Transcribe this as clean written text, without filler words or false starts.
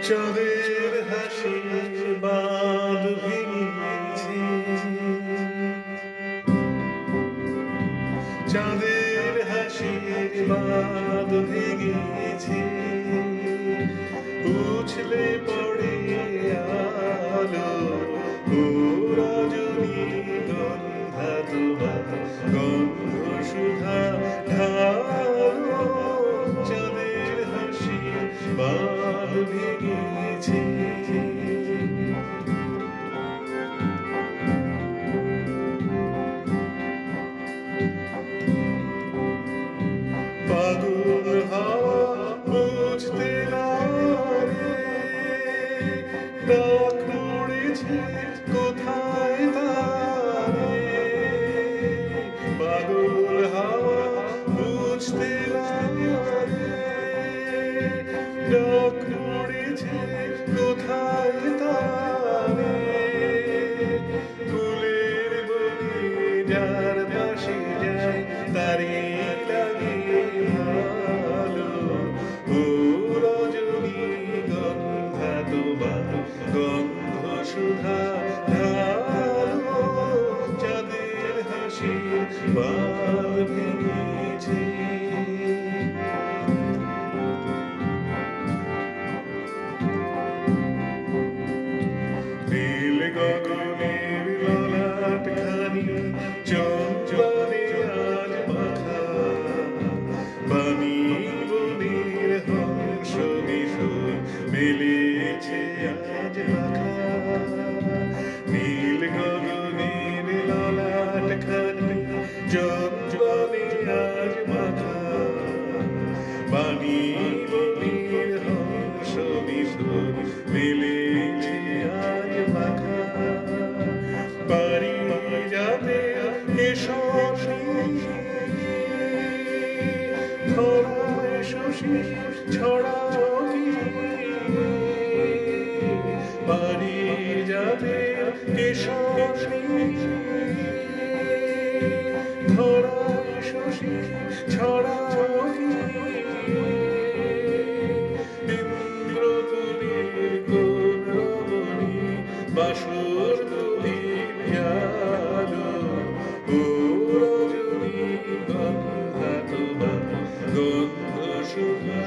চাঁদের হাসি বাঁধ ভেঙেছে, চাঁদের হাসির বাঁধ ভেঙেছে, উছলে পড়ে আলো ও রজনী গন্ধা তোমার গন্ধ সুধা ঢালো, চাঁদের হাসি বাঁধ ভেঙেছে। পাগল হাওয়া বুঝতে না রে, ডাক পড়েছে কোথায় তারে। পাগল হাওয়া বুঝতে না রে, ডাক পড়েছে কোথায় তারে। ফুলের বনে যার পাশে যায় তারে লাগে ভালো, ও রজনী গন্ধা তোমার গন্ধ সুধা ঢালো, চাঁদের হাসি বাঁধ ভেঙেছে। নীল গগনের ললাট খানি চন্দনে আজ মাখা, বাণী বনের হংস নিশুর মেলেছে আজ মাখা। নীল গগনের ললাট খানি চন্দনে আজ মাখা, বাণী বনের হংস নিশুর মেলেছে আজ মাখা। পারিজাতে কেশর ধরায় শশী ছড়াও কি, পারিজাতে কেশর ধরায় শশী ছড়াও কি। ইন্দ্রতুলির কোন রমণী বাসর তুলির জালো, ও রজনী গন্ধা তোমার গন্ধ সুধা